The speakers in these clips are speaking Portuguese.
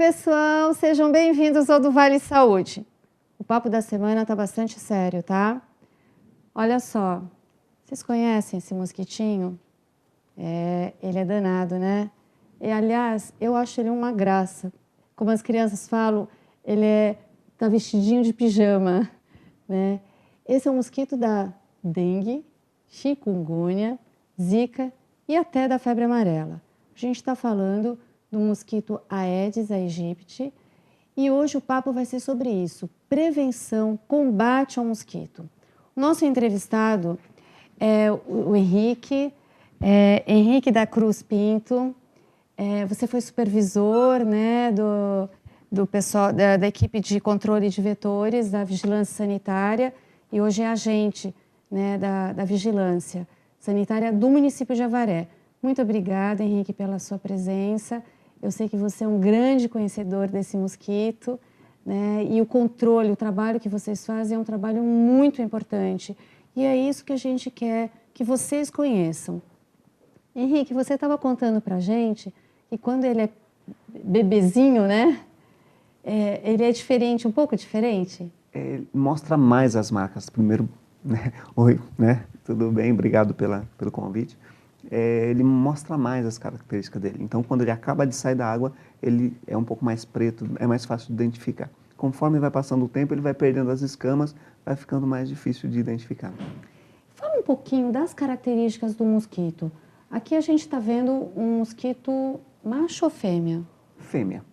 pessoal, sejam bem-vindos ao do Vale Saúde. O papo da semana está bastante sério, tá? Olha só, vocês conhecem esse mosquitinho? Ele é danado, né? E, aliás, eu acho ele uma graça. Como as crianças falam, tá vestidinho de pijama, né? Esse é um mosquito da dengue, chikungunya, zika e até da febre amarela. A gente está falando do mosquito Aedes aegypti e hoje o papo vai ser sobre isso, prevenção, combate ao mosquito. O nosso entrevistado é o Henrique da Cruz Pinto. Você foi supervisor, né, do pessoal da equipe de controle de vetores da vigilância sanitária e hoje é agente, né, da vigilância sanitária do município de Avaré. Muito obrigada, Henrique, pela sua presença. Eu sei que você é um grande conhecedor desse mosquito, né? E o controle, o trabalho que vocês fazem é um trabalho muito importante. E é isso que a gente quer que vocês conheçam. Henrique, você estava contando para a gente que quando ele é bebezinho, né? Ele é diferente, um pouco diferente? Mostra mais as marcas. Primeiro, né? Oi, né? Tudo bem? Obrigado pelo convite. Ele mostra mais as características dele. Então, quando ele acaba de sair da água, ele é um pouco mais preto, é mais fácil de identificar. Conforme vai passando o tempo, ele vai perdendo as escamas, vai ficando mais difícil de identificar. Fala um pouquinho das características do mosquito. Aqui a gente está vendo um mosquito macho ou fêmea? Fêmea.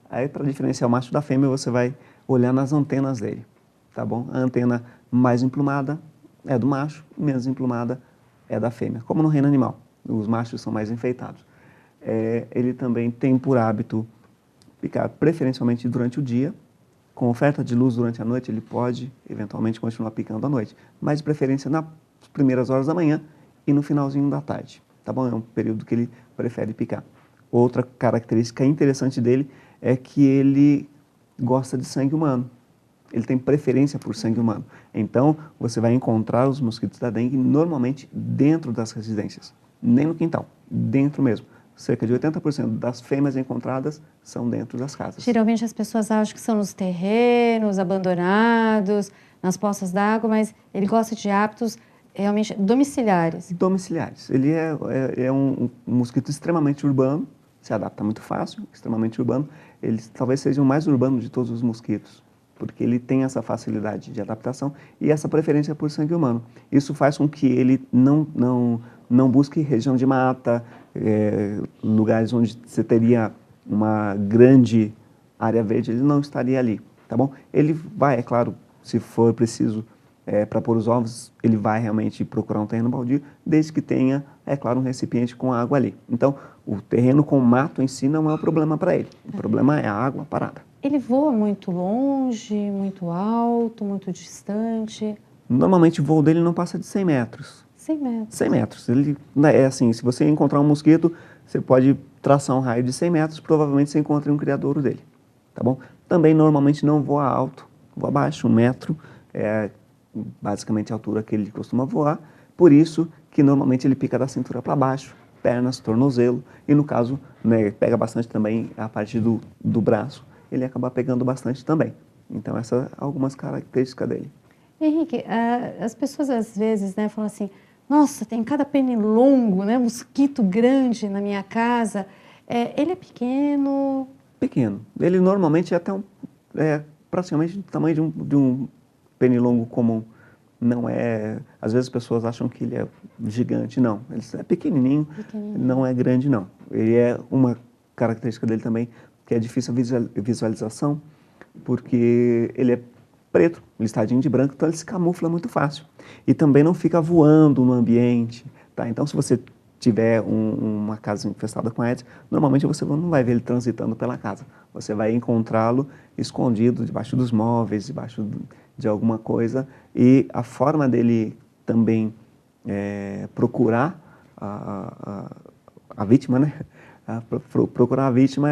Aí, para diferenciar o macho da fêmea, você vai olhar nas antenas dele, tá bom? A antena mais emplumada é do macho, menos emplumada é da fêmea, como no reino animal. Os machos são mais enfeitados. Ele também tem por hábito picar preferencialmente durante o dia. Com oferta de luz durante a noite, ele pode eventualmente continuar picando à noite, mas de preferência nas primeiras horas da manhã e no finalzinho da tarde. Tá bom? É um período que ele prefere picar. Outra característica interessante dele é que ele gosta de sangue humano. Ele tem preferência por sangue humano. Então, você vai encontrar os mosquitos da dengue normalmente dentro das residências, nem no quintal, dentro mesmo. Cerca de 80% das fêmeas encontradas são dentro das casas. Geralmente as pessoas acham que são nos terrenos, abandonados, nas poças d'água, mas ele gosta de hábitos realmente domiciliares. Domiciliares. Ele é um mosquito extremamente urbano, se adapta muito fácil, extremamente urbano. Ele talvez seja o mais urbano de todos os mosquitos, porque ele tem essa facilidade de adaptação e essa preferência por sangue humano. Isso faz com que ele não busque região de mata, lugares onde você teria uma grande área verde, ele não estaria ali, tá bom? Ele vai, é claro, se for preciso para pôr os ovos, ele vai realmente procurar um terreno baldio, desde que tenha, é claro, um recipiente com água ali. Então, o terreno com mato em si não é o problema para ele, o problema é a água parada. Ele voa muito longe, muito alto, muito distante? Normalmente o voo dele não passa de 100 metros. 100 metros. 100 metros. Ele é assim, se você encontrar um mosquito, você pode traçar um raio de 100 metros, provavelmente você encontra um criadouro dele, tá bom? Também normalmente não voa alto, voa baixo, 1 metro, é basicamente a altura que ele costuma voar, por isso que normalmente ele pica da cintura para baixo, pernas, tornozelo, e no caso, né, pega bastante também a parte do braço, ele acaba pegando bastante também. Então, essas são algumas características dele. Henrique, as pessoas às vezes, né, falam assim, nossa, tem cada pernilongo, né, mosquito grande na minha casa. Ele é pequeno? Pequeno. Ele normalmente é até praticamente do tamanho de um pernilongo comum. Não é... Às vezes as pessoas acham que ele é gigante. Não, ele é pequenininho, não é grande, não. Ele é uma característica dele também, que é difícil a visualização, porque ele é preto, listadinho de branco, então ele se camufla muito fácil. E também não fica voando no ambiente, tá? Então, se você tiver uma casa infestada com Aedes, normalmente você não vai ver ele transitando pela casa. Você vai encontrá-lo escondido debaixo dos móveis, debaixo de alguma coisa. E a forma dele também procurar a vítima, né? Procurar a vítima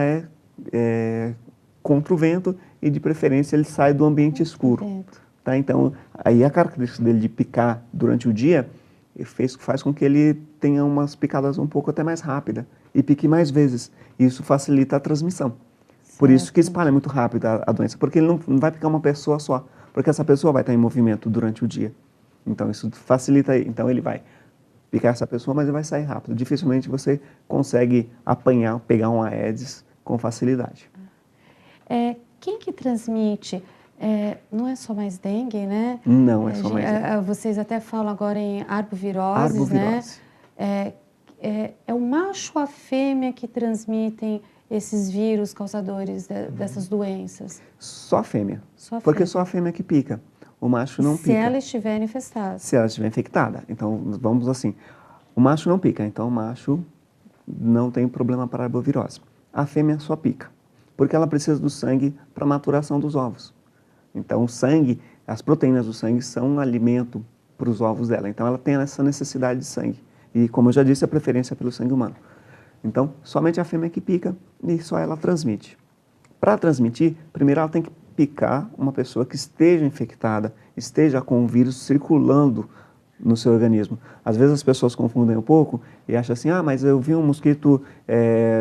é contra o vento e, de preferência, ele sai do ambiente escuro. Tá? Então, aí a característica dele de picar durante o dia, faz com que ele tenha umas picadas um pouco até mais rápidas e pique mais vezes. Isso facilita a transmissão. Por isso que espalha muito rápido a doença, porque ele não vai picar uma pessoa só, porque essa pessoa vai estar em movimento durante o dia. Então isso facilita, então ele vai picar essa pessoa, mas ele vai sair rápido. Dificilmente você consegue pegar um Aedes com facilidade. Quem que transmite? Não é só mais dengue, né? Não é só mais dengue. Vocês até falam agora em arbovirose, Arbovirose. né? É o macho ou a fêmea que transmitem esses vírus causadores dessas doenças? Só a fêmea. Porque só a fêmea que pica. O macho não pica. Se ela estiver infestada. Se ela estiver infectada. Então, vamos assim. O macho não pica, então o macho não tem problema para a arbovirose. A fêmea só pica, porque ela precisa do sangue para a maturação dos ovos. Então, o sangue, as proteínas do sangue são um alimento para os ovos dela. Então, ela tem essa necessidade de sangue. E, como eu já disse, a preferência é pelo sangue humano. Então, somente a fêmea que pica e só ela transmite. Para transmitir, primeiro ela tem que picar uma pessoa que esteja infectada, esteja com o vírus circulando no seu organismo. Às vezes as pessoas confundem um pouco e acham assim, mas eu vi um mosquito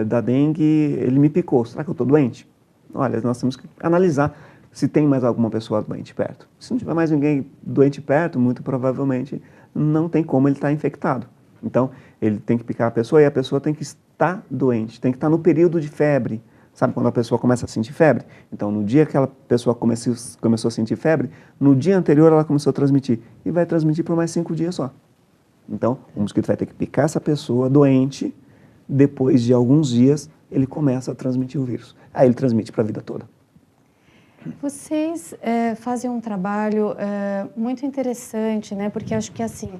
da dengue, ele me picou, será que eu estou doente? Olha, nós temos que analisar se tem mais alguma pessoa doente perto. Se não tiver mais ninguém doente perto, muito provavelmente não tem como ele estar infectado. Então, ele tem que picar a pessoa e a pessoa tem que estar doente, tem que estar no período de febre. Sabe quando a pessoa começa a sentir febre? Então, no dia que aquela pessoa começou a sentir febre, no dia anterior ela começou a transmitir. E vai transmitir por mais 5 dias só. Então, o mosquito vai ter que picar essa pessoa doente, depois de alguns dias, ele começa a transmitir o vírus. Aí ele transmite para a vida toda. Vocês fazem um trabalho muito interessante, né? Porque acho que assim...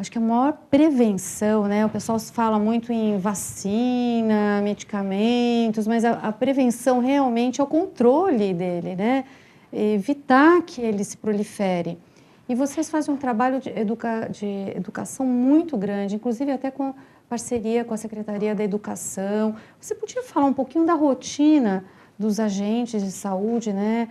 Acho que a maior prevenção, né? O pessoal fala muito em vacina, medicamentos, mas a prevenção realmente é o controle dele, né? Evitar que ele se prolifere. E vocês fazem um trabalho de educação muito grande, inclusive até com parceria com a Secretaria da Educação. Você podia falar um pouquinho da rotina dos agentes de saúde, né?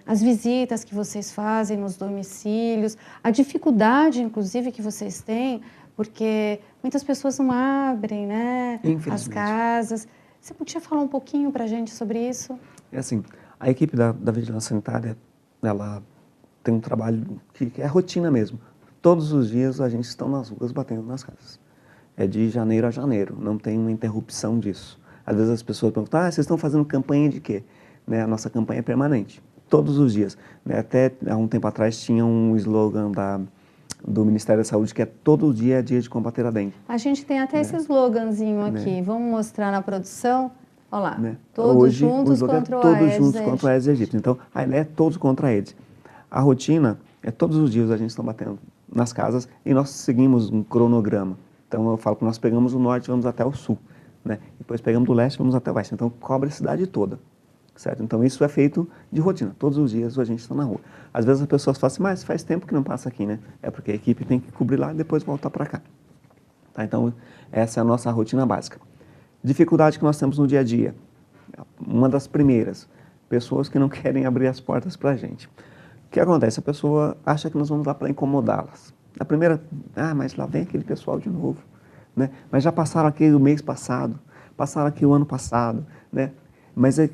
As visitas que vocês fazem nos domicílios, a dificuldade, inclusive, que vocês têm, porque muitas pessoas não abrem, né? As casas. Você podia falar um pouquinho para a gente sobre isso? É assim, a equipe da Vigilância Sanitária, ela tem um trabalho que é rotina mesmo. Todos os dias a gente está nas ruas batendo nas casas. É de janeiro a janeiro, não tem uma interrupção disso. Às vezes as pessoas perguntam, vocês estão fazendo campanha de quê? Né, a nossa campanha é permanente, todos os dias. Né, até há um tempo atrás tinha um slogan do Ministério da Saúde que é todo dia é dia de combater a dengue. A gente tem até esse sloganzinho aqui, vamos mostrar na produção? Olha lá, né? Todos Hoje, juntos contra o Aedes. Todos juntos contra o Aedes aegypti. Então, a ideia é todos contra a Aedes. A rotina é todos os dias a gente está batendo nas casas e nós seguimos um cronograma. Então, eu falo que nós pegamos o norte e vamos até o sul. Né? Depois pegamos do leste e vamos até o oeste. Então, cobre a cidade toda. Certo? Então, isso é feito de rotina. Todos os dias a gente está na rua. Às vezes as pessoas falam assim, mas faz tempo que não passa aqui, né? É porque a equipe tem que cobrir lá e depois voltar para cá. Tá? Então, essa é a nossa rotina básica. Dificuldade que nós temos no dia a dia. Uma das primeiras, pessoas que não querem abrir as portas para a gente. O que acontece? A pessoa acha que nós vamos lá para incomodá-las. A primeira, mas lá vem aquele pessoal de novo. Né? Mas já passaram aqui o mês passado, passaram aqui o ano passado, né? Mas é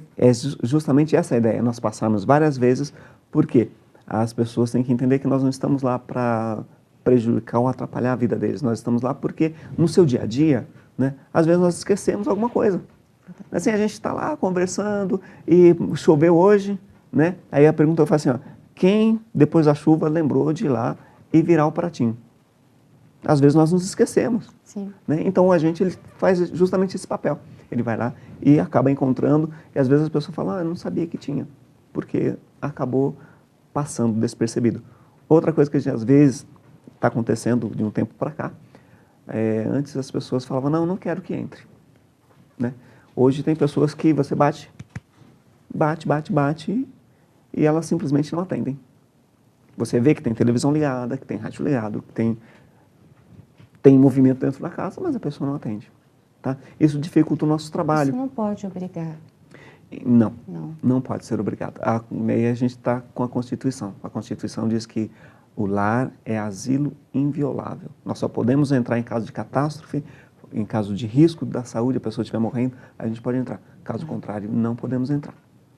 justamente essa a ideia, nós passamos várias vezes, porque as pessoas têm que entender que nós não estamos lá para prejudicar ou atrapalhar a vida deles, nós estamos lá porque no seu dia a dia, né, às vezes nós esquecemos alguma coisa. Assim, a gente está lá conversando e choveu hoje, né? Aí a pergunta eu faço assim, quem depois da chuva lembrou de ir lá e virar o pratinho? Às vezes nós nos esquecemos. Sim. Né? Então, ele faz justamente esse papel. Ele vai lá e acaba encontrando, e às vezes as pessoas falam, eu não sabia que tinha, porque acabou passando despercebido. Outra coisa que às vezes está acontecendo de um tempo para cá, antes as pessoas falavam, não quero que entre. Né? Hoje tem pessoas que você bate, e elas simplesmente não atendem. Você vê que tem televisão ligada, que tem rádio ligado, que tem movimento dentro da casa, mas a pessoa não atende. Tá? Isso dificulta o nosso trabalho. Isso não pode obrigar. Não pode ser obrigado. Aí a gente está com a Constituição. A Constituição diz que O lar é asilo inviolável. Nós só podemos entrar em caso de catástrofe, em caso de risco da saúde, a pessoa estiver morrendo, a gente pode entrar. Caso contrário, não podemos entrar.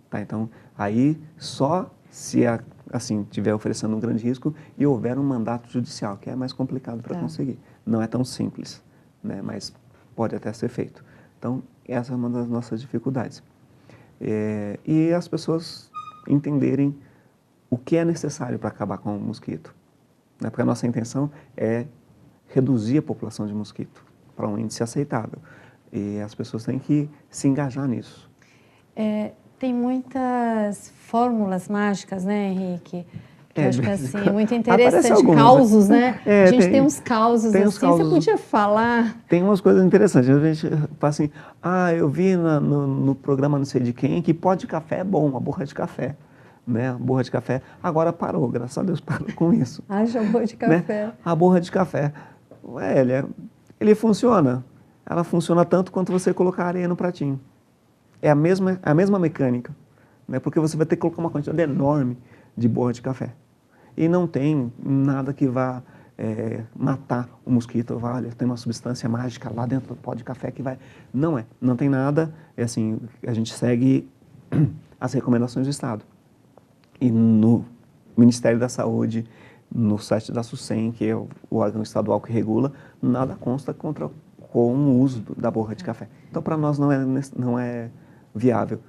Tá? Então, aí só se assim estiver oferecendo um grande risco e houver um mandato judicial, que é mais complicado para conseguir. Não é tão simples, né? Mas pode até ser feito. Então, essa é uma das nossas dificuldades. E as pessoas entenderem o que é necessário para acabar com o mosquito. Né? Porque a nossa intenção é reduzir a população de mosquito para um índice aceitável. E as pessoas têm que se engajar nisso. Tem muitas fórmulas mágicas, né, Henrique? Que eu acho que assim, é muito Aparece interessante. algumas, Causos, né? né? A gente tem uns causos tem assim. uns causos, você podia falar? Tem umas coisas interessantes. A gente fala assim, eu vi no programa não sei de quem que pó de café é bom, a borra de café. Né? A borra de café. Agora parou, graças a Deus parou com isso. Haja borra de café. Né? A borra de café. Ele funciona. Ela funciona tanto quanto você colocar areia no pratinho. É a mesma mecânica, né? Porque você vai ter que colocar uma quantidade enorme de borra de café. E não tem nada que vá matar o mosquito. Olha, tem uma substância mágica lá dentro do pó de café que vai... Não é. Não tem nada. É assim, a gente segue as recomendações do Estado. E no Ministério da Saúde, no site da SUSEM, que é o órgão estadual que regula, nada consta com o uso da borra de café. Então, para nós não é viável.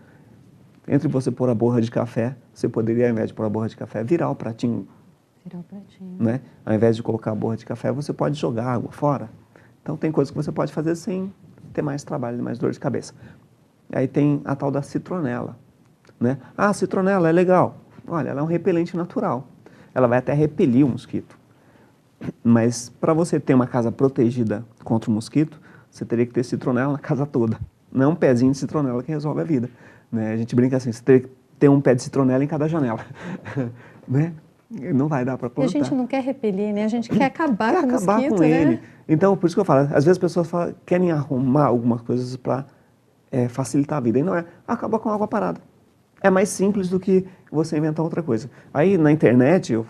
Entre você pôr a borra de café, você poderia, ao invés de pôr a borra de café, virar o pratinho. Virar o pratinho. Né? Ao invés de colocar a borra de café, você pode jogar água fora. Então, tem coisas que você pode fazer sem ter mais trabalho, mais dor de cabeça. Aí tem a tal da citronela. Né? A citronela é legal. Olha, ela é um repelente natural. Ela vai até repelir o mosquito. Mas, para você ter uma casa protegida contra o mosquito, você teria que ter citronela na casa toda. Não é um pezinho de citronela que resolve a vida. Né? A gente brinca assim, você teria que ter um pé de citronela em cada janela. Né? Não vai dar para plantar. E a gente não quer repelir, né? A gente quer acabar com o acabar mosquito, com né? ele. Então, por isso que eu falo, às vezes as pessoas querem arrumar algumas coisas para facilitar a vida. E não é, acabar com a água parada. É mais simples do que você inventar outra coisa. Aí, na internet, eu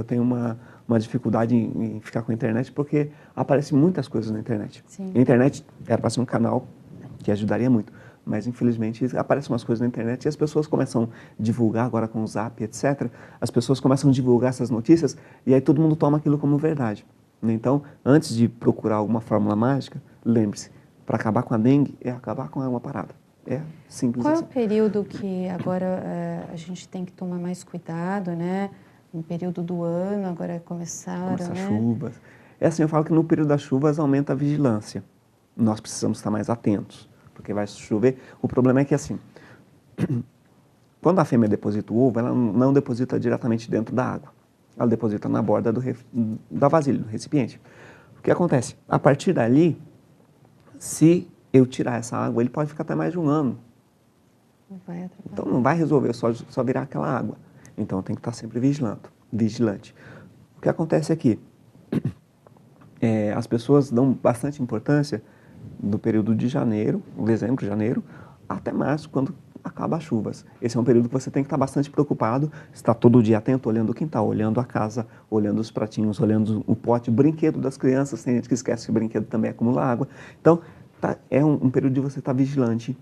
tenho uma dificuldade em ficar com a internet, porque aparecem muitas coisas na internet. Sim. A internet era para ser um canal que ajudaria muito, mas infelizmente aparecem umas coisas na internet e as pessoas começam a divulgar agora com o Zap, etc. As pessoas começam a divulgar essas notícias e aí todo mundo toma aquilo como verdade. Então, antes de procurar alguma fórmula mágica, lembre-se, para acabar com a dengue é acabar com a água parada. É simples Qual assim. é o período que agora a gente tem que tomar mais cuidado, né? No período do ano, agora começaram, Começa né? chuvas. É assim, eu falo que no período das chuvas aumenta a vigilância. Nós precisamos estar mais atentos, porque vai chover. O problema é que assim, quando a fêmea deposita o ovo, ela não deposita diretamente dentro da água. Ela deposita na borda da vasilha, do recipiente. O que acontece? A partir dali, se eu tirar essa água, ele pode ficar até mais de um ano. Não vai atrapalhar. Então não vai resolver só virar aquela água. Então tem que estar sempre vigilante. O que acontece aqui? As pessoas dão bastante importância do período de janeiro, dezembro, janeiro, até março, quando acaba as chuvas. Esse é um período que você tem que estar bastante preocupado, estar todo dia atento, olhando o quintal, olhando a casa, olhando os pratinhos, olhando o pote, o brinquedo das crianças. Tem gente que esquece que o brinquedo também acumula água. Então, é um período de você estar vigilante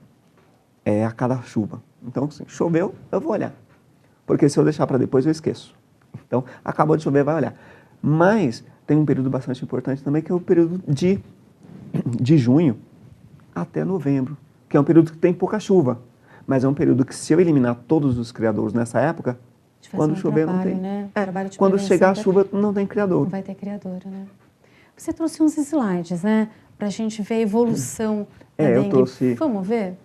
a cada chuva. Então, se choveu, eu vou olhar. Porque se eu deixar para depois, eu esqueço. Então, acabou de chover, vai olhar. Mas tem um período bastante importante também, que é o período de junho até novembro, que é um período que tem pouca chuva. Mas é um período que, se eu eliminar todos os criadouros nessa época, quando chover não tem. Né? Quando chegar a chuva, não tem criador. Não vai ter criadora, né? Você trouxe uns slides, né? Para a gente ver a evolução da dengue. Eu trouxe Vamos ver?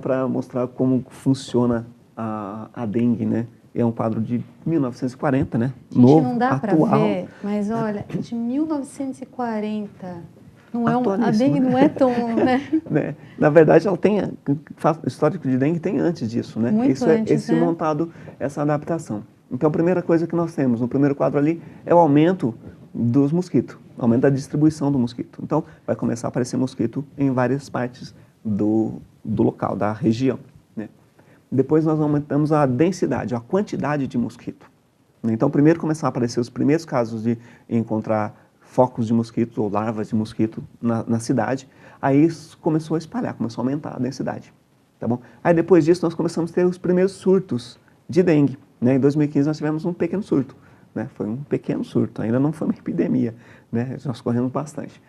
para mostrar como funciona a dengue, né? É um quadro de 1940, né? Gente, novo, não dá para atual. ver, mas olha, de 1940. Não é a Atualíssimo, dengue não é tão, né? Na verdade, ela tem histórico de dengue tem antes disso, né? Muito Isso antes, esse né? montado, essa adaptação. Então, a primeira coisa que nós temos no primeiro quadro ali é o aumento dos mosquitos, aumento da distribuição do mosquito. Então, vai começar a aparecer mosquito em várias partes do local, da região, né? Depois nós aumentamos a densidade, a quantidade de mosquito. Então, primeiro começaram a aparecer os primeiros casos de encontrar focos de mosquito ou larvas de mosquito na cidade. Aí isso começou a espalhar, começou a aumentar a densidade. Tá bom? Aí depois disso nós começamos a ter os primeiros surtos de dengue. Né? Em 2015 nós tivemos um pequeno surto. Né? Foi um pequeno surto, ainda não foi uma epidemia. Né? Nós corremos bastante.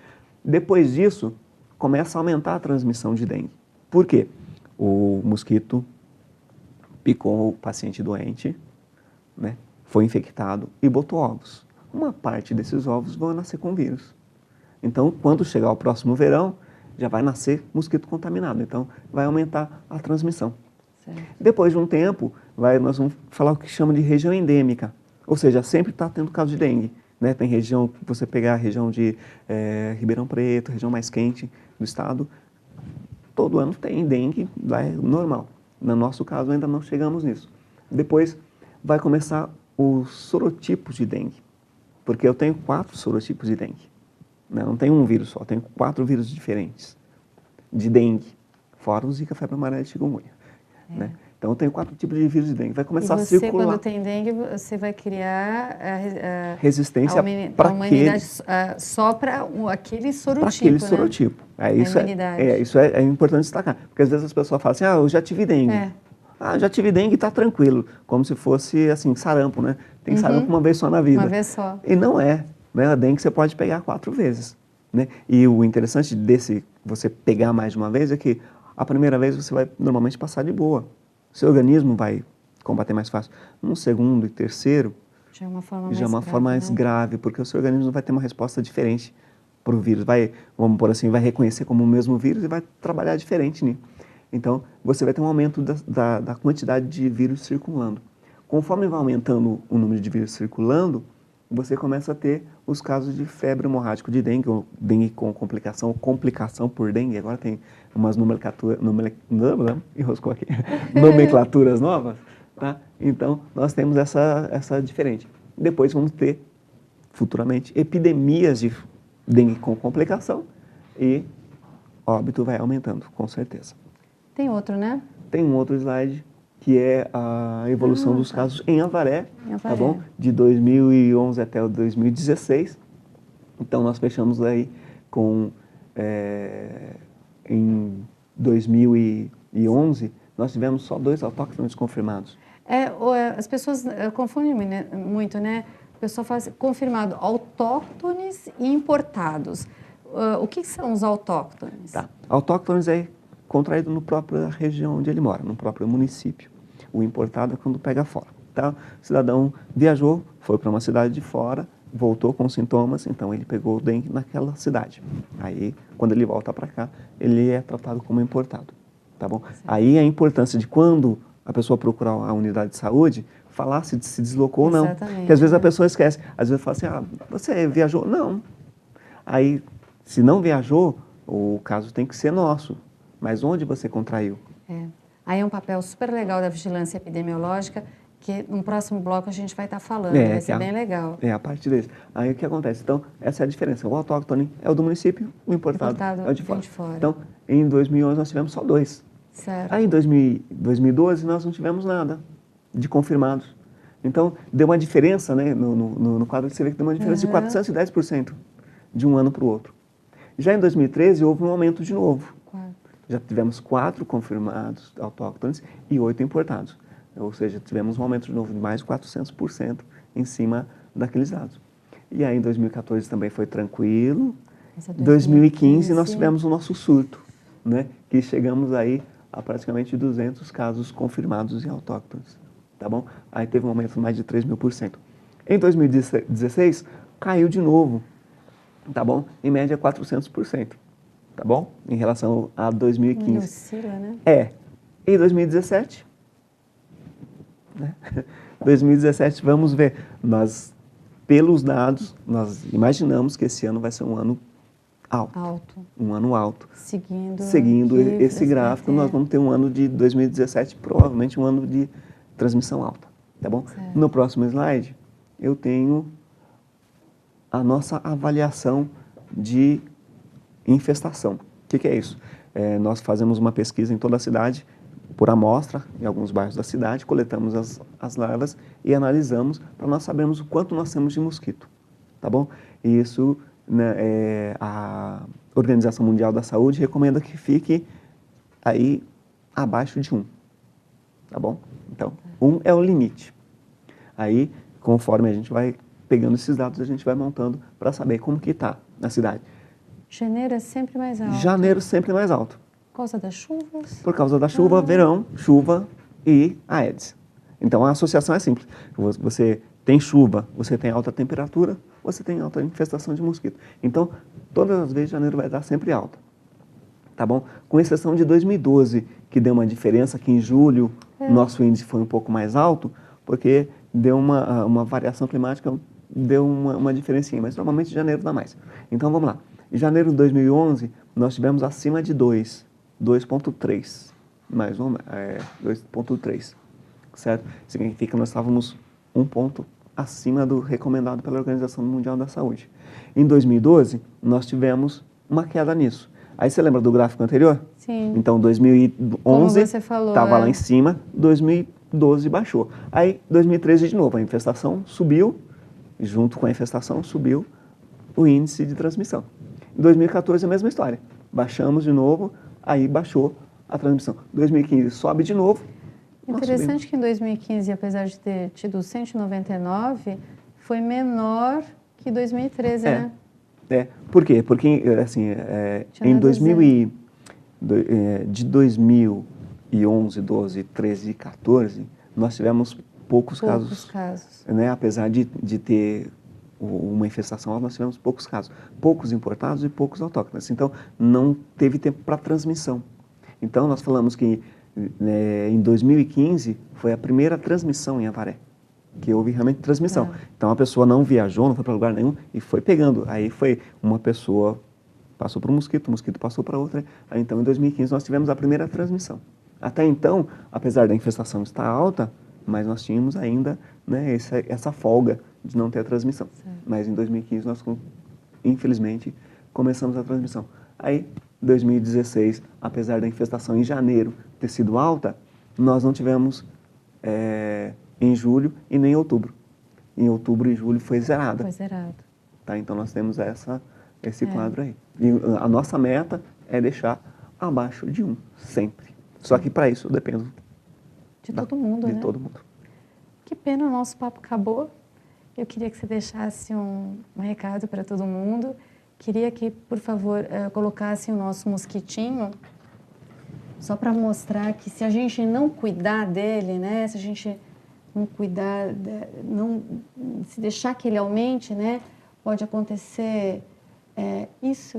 Depois disso, começa a aumentar a transmissão de dengue. Por quê? O mosquito picou o paciente doente, né? Foi infectado e botou ovos. Uma parte desses ovos vão nascer com vírus. Então, quando chegar o próximo verão, já vai nascer mosquito contaminado. Então, vai aumentar a transmissão. Certo. Depois de um tempo, nós vamos falar o que chama de região endêmica. Ou seja, sempre está tendo caso de dengue. Né? Tem região, você pegar a região de Ribeirão Preto, região mais quente do estado, todo ano tem dengue, lá é normal. No nosso caso, ainda não chegamos nisso. Depois vai começar os sorotipos de dengue. Porque eu tenho 4 sorotipos de dengue. Não tenho um vírus só, tenho 4 vírus diferentes de dengue, fora o Zika, febre amarela e chikungunya. Né? Então eu tenho 4 tipos de vírus de dengue. Vai começar a circular. E você, quando tem dengue, você vai criar resistência para uma imunidade só para aquele sorotipo, para aquele né? sorotipo. Isso é importante destacar. Porque às vezes as pessoas falam assim, eu já tive dengue. Já tive dengue e está tranquilo. Como se fosse assim, sarampo, né? Tem sarampo uma vez só na vida. Uma vez só. E não é. Né? A dengue você pode pegar 4 vezes. Né? E o interessante você pegar mais de uma vez é que a primeira vez você vai normalmente passar de boa. Seu organismo vai combater mais fácil. No segundo e terceiro, já é uma forma mais grave, porque o seu organismo vai ter uma resposta diferente para o vírus. Vamos por assim, vai reconhecer como o mesmo vírus e vai trabalhar diferente, né? Então, você vai ter um aumento da quantidade de vírus circulando. Conforme vai aumentando o número de vírus circulando, você começa a ter os casos de febre hemorrágica de dengue, ou dengue com complicação, ou complicação por dengue. Agora tem umas nomenclaturas novas. Tá? Então, nós temos essa diferente. Depois vamos ter, futuramente, epidemias de dengue com complicação e óbito vai aumentando, com certeza. Tem outro, né? Tem um outro slide, que é a evolução dos casos em Avaré, tá bom? De 2011 até o 2016. Então, nós fechamos aí com... em 2011, nós tivemos só 2 autóctones confirmados. As pessoas confundem muito, né? O pessoal fala assim, confirmado autóctones e importados. O que são os autóctones? Tá. Autóctones é contraído na própria região onde ele mora, no próprio município. O importado é quando pega fora. Tá? O cidadão viajou, foi para uma cidade de fora, voltou com sintomas, então ele pegou o dengue naquela cidade. Aí, quando ele volta para cá, ele é tratado como importado. Tá bom? Aí a importância de quando a pessoa procurar a unidade de saúde, falar se deslocou ou não. Porque às vezes a pessoa esquece. Às vezes fala assim, você viajou? Não. Aí, se não viajou, o caso tem que ser nosso. Mas onde você contraiu? Aí é um papel super legal da vigilância epidemiológica, que no próximo bloco a gente vai estar falando, vai ser bem legal. A parte desse. Aí o que acontece? Então, essa é a diferença. O autóctone é o do município, o importado é o de fora. Então, em 2011 nós tivemos só 2. Certo. Aí em 2012 nós não tivemos nada de confirmados. Então, deu uma diferença, né? No quadro você vê que deu uma diferença de 410% de um ano para o outro. Já em 2013 houve um aumento de novo. Já tivemos 4 confirmados autóctones e 8 importados. Ou seja, tivemos um aumento de novo de mais de 400% em cima daqueles dados. E aí em 2014 também foi tranquilo. Em 2015 nós tivemos o nosso surto, né? Que chegamos aí a praticamente 200 casos confirmados em autóctones. Tá bom? Aí teve um aumento de mais de 3.000%. Em 2016 caiu de novo, tá bom? Em média 400%. Tá bom? Em relação a 2015. Oscila, né? Em 2017, né? 2017, vamos ver. Pelos dados, nós imaginamos que esse ano vai ser um ano alto. Um ano alto. Seguindo esse gráfico, nós vamos ter um ano de 2017, provavelmente um ano de transmissão alta. Tá bom? Certo. No próximo slide, eu tenho a nossa avaliação de infestação. O que é isso? Nós fazemos uma pesquisa em toda a cidade por amostra em alguns bairros da cidade, coletamos as larvas e analisamos para nós sabermos o quanto nós temos de mosquito, tá bom? E isso, né, a Organização Mundial da Saúde recomenda que fique aí abaixo de 1, tá bom? Então, 1 é o limite. Aí, conforme a gente vai pegando esses dados, a gente vai montando para saber como que está na cidade. Janeiro é sempre mais alto. Janeiro sempre mais alto. Por causa das chuvas? Por causa da chuva, verão, chuva e Aedes. Então, a associação é simples. Você tem chuva, você tem alta temperatura, você tem alta infestação de mosquito. Então, todas as vezes, janeiro vai dar sempre alta. Tá bom? Com exceção de 2012, que deu uma diferença, que em julho nosso índice foi um pouco mais alto, porque deu uma variação climática, deu uma diferencinha, mas normalmente janeiro dá mais. Então, vamos lá. Em janeiro de 2011, nós tivemos acima de 2,3, mais ou menos, 2,3, certo? Significa que nós estávamos um ponto acima do recomendado pela Organização Mundial da Saúde. Em 2012, nós tivemos uma queda nisso. Aí você lembra do gráfico anterior? Sim. Então, 2011 estava lá em cima, 2012 baixou. Aí, 2013 de novo, a infestação subiu, junto com a infestação subiu o índice de transmissão. Em 2014 a mesma história, baixamos de novo, aí baixou a transmissão. 2015 sobe de novo. Interessante que em 2015, apesar de ter tido 199, foi menor que 2013, né? Por quê? Porque, assim, em 2011, 12, 13 e 14, nós tivemos poucos casos. Né? Apesar de ter uma infestação, nós tivemos poucos casos. Poucos importados e poucos autóctones. Então, não teve tempo para transmissão. Então, nós falamos que em 2015 foi a primeira transmissão em Avaré, que houve realmente transmissão. Então, a pessoa não viajou, não foi para lugar nenhum e foi pegando. Aí foi uma pessoa, passou para um mosquito, o mosquito passou para outra. Aí, então, em 2015, nós tivemos a primeira transmissão. Até então, apesar da infestação estar alta, mas nós tínhamos ainda, né, essa folga de não ter a transmissão. Certo. Mas em 2015, nós, infelizmente, começamos a transmissão. Aí, 2016, apesar da infestação em janeiro ter sido alta, nós não tivemos em julho e nem em outubro. Em outubro e julho foi zerada. Foi zerado. Tá? Então, nós temos esse quadro aí. E a nossa meta é deixar abaixo de 1, sempre. Só que, para isso, eu dependo de todo mundo, de todo mundo. Que pena, o nosso papo acabou. Eu queria que você deixasse um recado para todo mundo. Queria que, por favor, colocasse o nosso mosquitinho, só para mostrar que se a gente não cuidar dele, né, se a gente não cuidar, não se deixar que ele aumente, né, pode acontecer isso,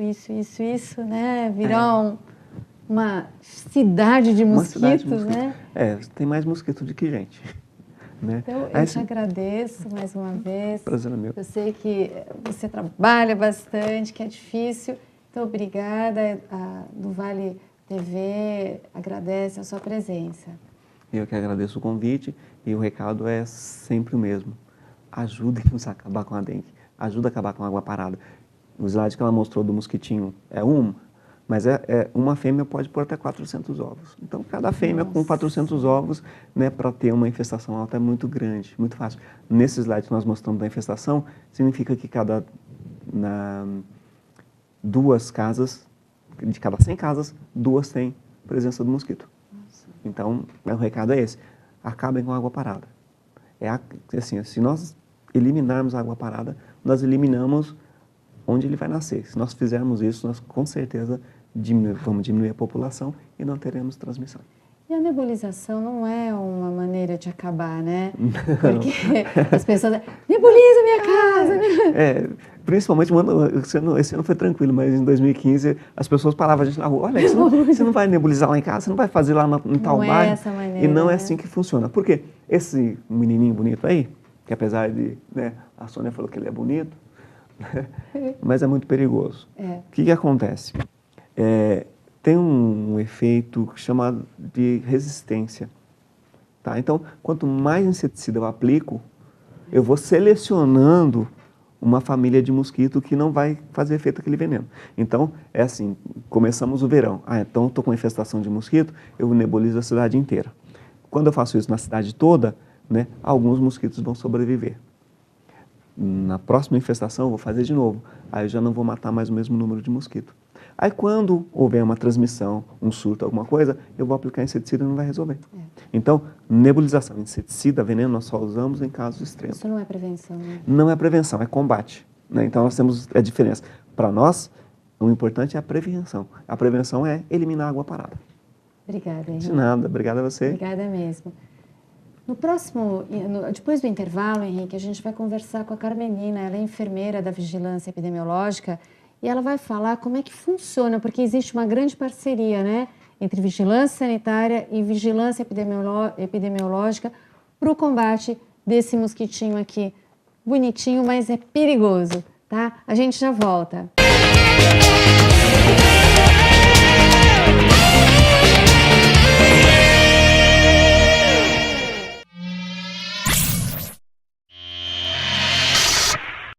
né, virar uma cidade de mosquitos, né? Tem mais mosquito do que gente. Né? Então, eu te agradeço mais uma vez. Prazer é meu. Eu sei que você trabalha bastante, que é difícil. Então, obrigada. A do Vale TV agradece a sua presença. Eu que agradeço o convite e o recado é sempre o mesmo. Ajudem-nos a acabar com a dengue. Ajuda a acabar com a água parada. O slide que ela mostrou do mosquitinho é mas uma fêmea pode pôr até 400 ovos. Então, cada fêmea com 400 ovos, né, para ter uma infestação alta é muito grande, muito fácil. Nesse slide que nós mostramos da infestação, significa que duas casas, de cada 100 casas, 2 têm presença do mosquito. Nossa. Então, o recado é esse. Acabem com a água parada. Assim, se nós eliminarmos a água parada, nós eliminamos onde ele vai nascer. Se nós fizermos isso, nós com certeza vamos diminuir a população e não teremos transmissão. E a nebulização não é uma maneira de acabar, né? Porque as pessoas nebuliza minha casa, né? Principalmente esse ano foi tranquilo, mas em 2015 as pessoas paravam a gente na rua. Olha, você não vai nebulizar lá em casa, você não vai fazer lá em tal bairro. Não é essa maneira. E não é assim que funciona. Por quê? Esse menininho bonito aí, que apesar de, né, a Sônia falou que ele é bonito, mas é muito perigoso. O que acontece? Tem um efeito chamado de resistência. Tá? Então, quanto mais inseticida eu aplico, eu vou selecionando uma família de mosquito que não vai fazer efeito aquele veneno. Então, é assim, começamos o verão. Então estou com infestação de mosquito, eu nebulizo a cidade inteira. Quando eu faço isso na cidade toda, né, alguns mosquitos vão sobreviver. Na próxima infestação eu vou fazer de novo. Aí eu já não vou matar mais o mesmo número de mosquito. Aí quando houver uma transmissão, um surto, alguma coisa, eu vou aplicar inseticida e não vai resolver. Então, nebulização, inseticida, veneno, nós só usamos em casos extremos. Isso não é prevenção, né? Não é prevenção, é combate, né? Então nós temos a diferença. Para nós, o importante é a prevenção. A prevenção é eliminar a água parada. Obrigada, Henrique. De nada, obrigado a você. Obrigada mesmo. No próximo, depois do intervalo, Henrique, a gente vai conversar com a Carmelina, ela é enfermeira da Vigilância Epidemiológica e ela vai falar como é que funciona, porque existe uma grande parceria, né, entre vigilância sanitária e vigilância epidemiológica para o combate desse mosquitinho aqui. Bonitinho, mas é perigoso, tá? A gente já volta.